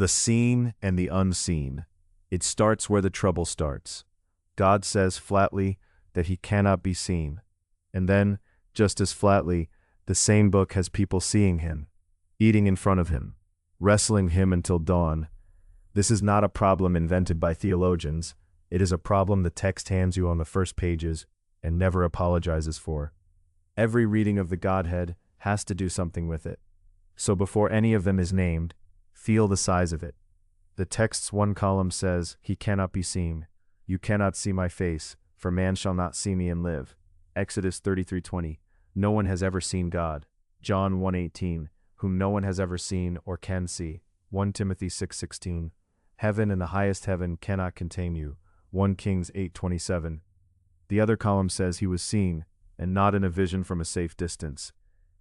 The seen and the unseen. It starts where the trouble starts. God says flatly that he cannot be seen. And then, just as flatly, the same book has people seeing him, eating in front of him, wrestling him until dawn. This is not a problem invented by theologians. It is a problem the text hands you on the first pages and never apologizes for. Every reading of the Godhead has to do something with it. So before any of them is named, feel the size of it. The text's one column says, "He cannot be seen. You cannot see my face, for man shall not see me and live." Exodus 33:20. No one has ever seen God. John 1:18. Whom no one has ever seen or can see. 1 Timothy 6:16. Heaven and the highest heaven cannot contain you. 1 Kings 8:27. The other column says he was seen, and not in a vision from a safe distance.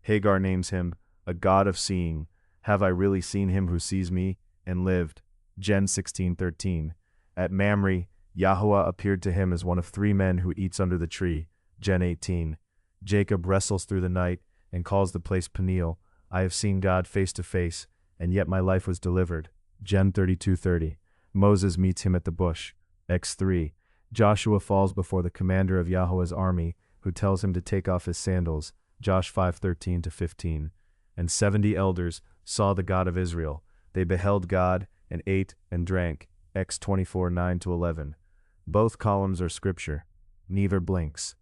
Hagar names him a God of seeing. Have I really seen him who sees me and lived? Gen 16:13. At Memra, Yahweh appeared to him as one of three men who eats under the tree. Gen 18. Jacob wrestles through the night and calls the place Peniel. I have seen God face to face, and yet my life was delivered. Gen 32:30. Moses meets him at the bush. X3. Joshua falls before the commander of Yahweh's army, who tells him to take off his sandals. Josh 5:13-15. And 70 elders saw the God of Israel. They beheld God and ate and drank. X 24:9-11. Both columns are scripture. Neither blinks.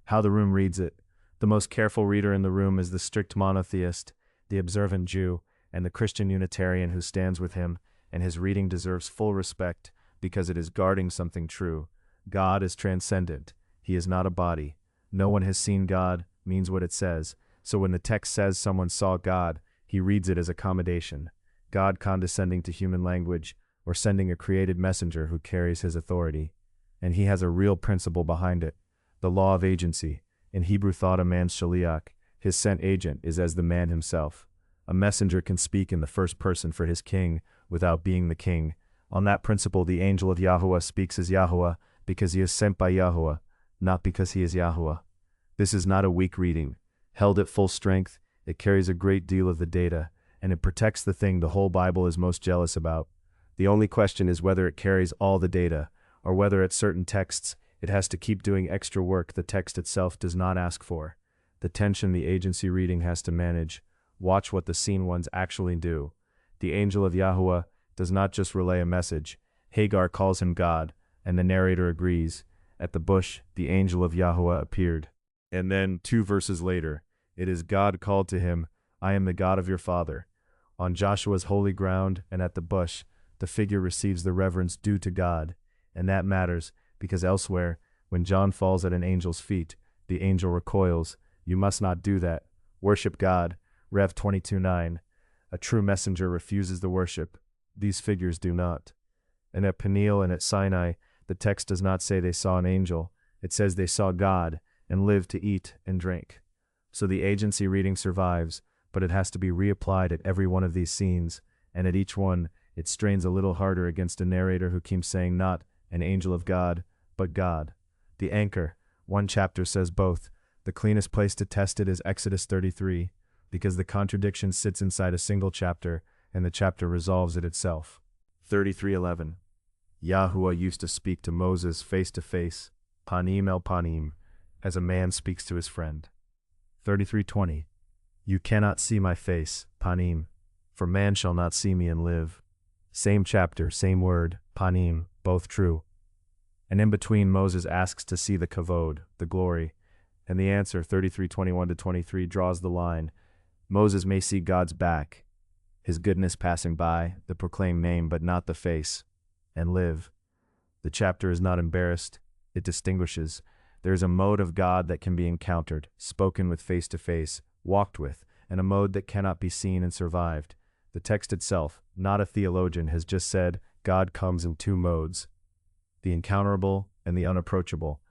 How the room reads it. The most careful reader in the room is the strict monotheist, the observant Jew, and the Christian Unitarian who stands with him, and his reading deserves full respect because it is guarding something true. God is transcendent. He is not a body. No one has seen God means what it says. So when the text says someone saw God, he reads it as accommodation. God condescending to human language, or sending a created messenger who carries his authority. And he has a real principle behind it. The law of agency. In Hebrew thought, a man's shaliach, his sent agent, is as the man himself. A messenger can speak in the first person for his king without being the king. On that principle, the angel of Yahweh speaks as Yahweh because he is sent by Yahweh, not because he is Yahweh. This is not a weak reading. Held at full strength, it carries a great deal of the data, and it protects the thing the whole Bible is most jealous about. The only question is whether it carries all the data, or whether at certain texts it has to keep doing extra work the text itself does not ask for. The tension the agency reading has to manage. Watch what the seen ones actually do. The angel of Yahweh does not just relay a message. Hagar calls him God, and the narrator agrees. At the bush, the angel of Yahweh appeared. And then, 2 verses later, it is God called to him, I am the God of your father. On Joshua's holy ground and at the bush, the figure receives the reverence due to God. And that matters, because elsewhere, when John falls at an angel's feet, the angel recoils. You must not do that. Worship God. Rev 22:9. A true messenger refuses the worship. These figures do not. And at Peniel and at Sinai, the text does not say they saw an angel. It says they saw God and lived to eat and drink. So the agency reading survives, but it has to be reapplied at every one of these scenes, and at each one, it strains a little harder against a narrator who keeps saying not an angel of God, but God. The anchor, one chapter says both. The cleanest place to test it is Exodus 33, because the contradiction sits inside a single chapter, and the chapter resolves it itself. 33:11. Yahuwah used to speak to Moses face to face, panim el panim, as a man speaks to his friend. 33:20. You cannot see my face, panim, for man shall not see me and live. Same chapter, same word, panim, both true. And in between, Moses asks to see the kavod, the glory, and the answer, 33:21-23, draws the line. Moses may see God's back, his goodness passing by, the proclaimed name but not the face, and live. The chapter is not embarrassed, it distinguishes. There is a mode of God that can be encountered, spoken with face to face, walked with, and a mode that cannot be seen and survived. The text itself, not a theologian, has just said God comes in 2 modes, the encounterable and the unapproachable.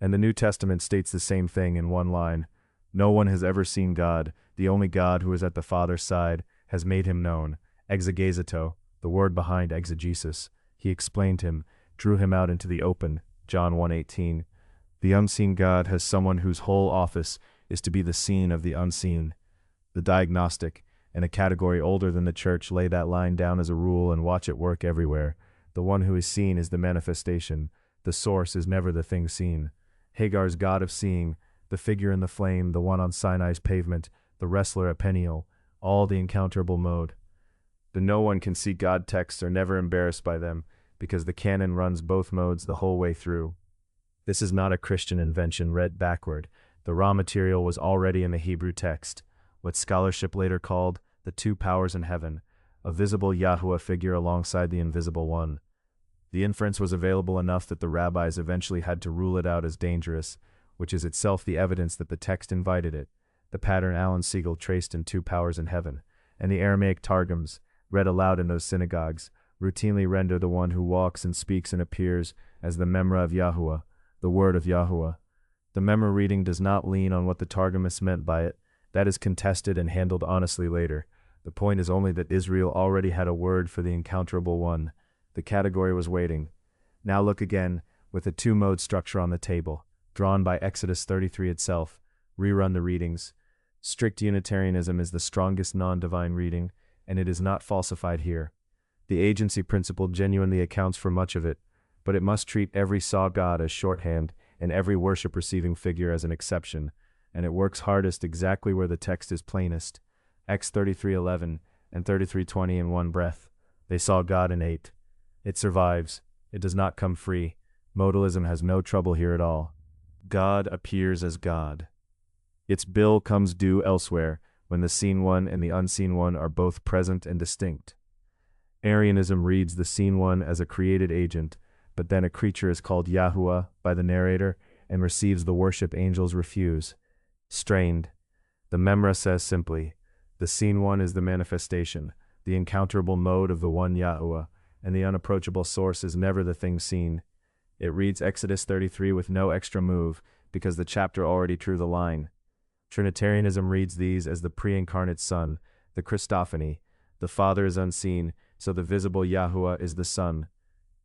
And the New Testament states the same thing in one line. No one has ever seen God. The only God who is at the Father's side has made him known. Exegezeto, the word behind exegesis. He explained him, drew him out into the open. John 1:18. The unseen God has someone whose whole office is to be the seen of the unseen, the diagnostic, and a category older than the church lay that line down as a rule and watch it work everywhere. The one who is seen is the manifestation. The source is never the thing seen. Hagar's god of seeing, the figure in the flame, the one on Sinai's pavement, the wrestler at Peniel, all the encounterable mode. The no one can see God texts are never embarrassed by them, because the canon runs both modes the whole way through. This is not a Christian invention read backward. The raw material was already in the Hebrew text, what scholarship later called the two powers in heaven, a visible Yahuwah figure alongside the invisible one. The inference was available enough that the rabbis eventually had to rule it out as dangerous, which is itself the evidence that the text invited it, the pattern Alan Siegel traced in two powers in heaven, and the Aramaic Targums, read aloud in those synagogues, routinely render the one who walks and speaks and appears as the Memra of Yahuwah, the word of Yahuwah. The Memra reading does not lean on what the Targumists meant by it. That is contested and handled honestly later. The point is only that Israel already had a word for the encounterable one. The category was waiting. Now look again, with a two-mode structure on the table, drawn by Exodus 33 itself. Rerun the readings. Strict Unitarianism is the strongest non-divine reading, and it is not falsified here. The agency principle genuinely accounts for much of it, but it must treat every saw God as shorthand and every worship-receiving figure as an exception, and it works hardest exactly where the text is plainest. X 33:11 and 33:20 in one breath. They saw God and ate. It survives. It does not come free. Modalism has no trouble here at all. God appears as God. Its bill comes due elsewhere, when the seen one and the unseen one are both present and distinct. Arianism reads the seen one as a created agent, but then a creature is called Yahuwah by the narrator and receives the worship angels refuse. Strained. The Memra says simply, the seen one is the manifestation, the encounterable mode of the one Yahuwah, and the unapproachable source is never the thing seen. It reads Exodus 33 with no extra move, because the chapter already drew the line. Trinitarianism reads these as the pre-incarnate Son, the Christophany. The Father is unseen, so the visible Yahuwah is the Son.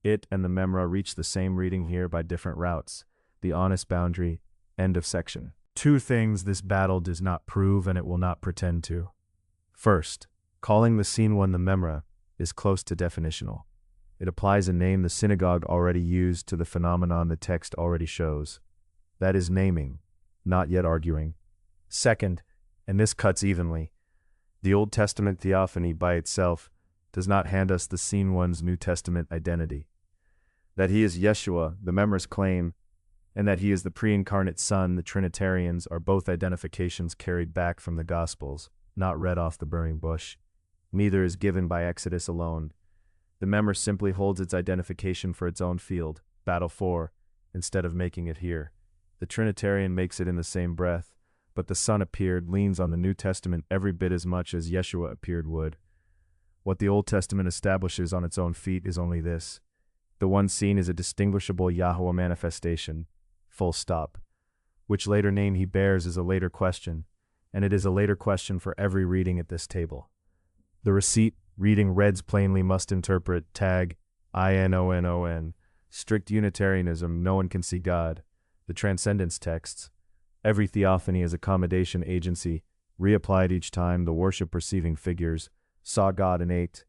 It and the Memra reach the same reading here by different routes. The honest boundary. End of section. Two things this battle does not prove and it will not pretend to. First, calling the seen one the Memra is close to definitional. It applies a name the synagogue already used to the phenomenon the text already shows. That is naming, not yet arguing. Second, and this cuts evenly, the Old Testament theophany by itself does not hand us the seen one's New Testament identity. That he is Yeshua, the Memra's claim, and that he is the pre-incarnate Son, the Trinitarians, are both identifications carried back from the Gospels, not read off the burning bush. Neither is given by Exodus alone. The Memra simply holds its identification for its own field, Battle 4, instead of making it here. The Trinitarian makes it in the same breath, but the Son appeared leans on the New Testament every bit as much as Yeshua appeared would. What the Old Testament establishes on its own feet is only this. The one seen is a distinguishable Yahuwah manifestation, full stop. Which later name he bears is a later question, and it is a later question for every reading at this table. The receipt reading reads plainly must interpret tag INONON. Strict Unitarianism, no one can see God. The Transcendence texts. Every theophany is accommodation agency, reapplied each time the worship-receiving figures, saw God and ate.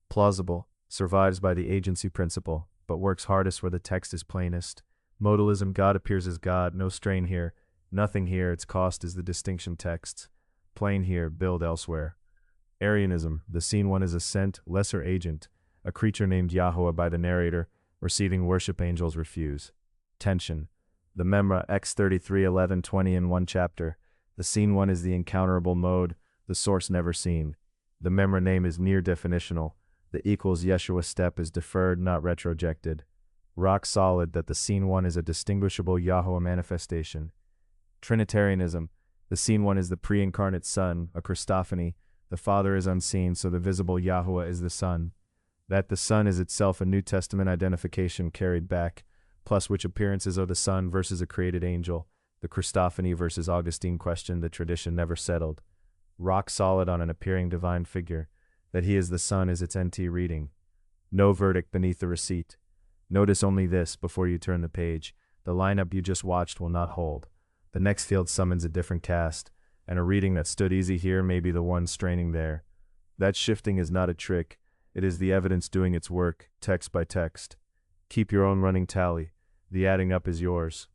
Plausible, survives by the agency principle, but works hardest where the text is plainest. Modalism, God appears as God, no strain here. Nothing here, its cost is the distinction texts. Plain here, build elsewhere. Arianism, the seen one is a sent, lesser agent, a creature named Yahuwah by the narrator, receiving worship angels refuse. Tension. The Memra X 33:11-20 in one chapter. The seen one is the encounterable mode, the source never seen. The Memra name is near definitional. The equals Yeshua step is deferred, not retrojected. Rock solid that the seen one is a distinguishable Yahuwah manifestation. Trinitarianism, the seen one is the pre-incarnate Son, a Christophany. The Father is unseen, so the visible Yahuwah is the Son. That the Son is itself a New Testament identification carried back, plus which appearances are the Son versus a created angel, the Christophany versus Augustine question the tradition never settled. Rock solid on an appearing divine figure, that he is the Son is its NT reading. No verdict beneath the receipt. Notice only this before you turn the page. The lineup you just watched will not hold. The next field summons a different cast, and a reading that stood easy here may be the one straining there. That shifting is not a trick, it is the evidence doing its work, text by text. Keep your own running tally. The adding up is yours.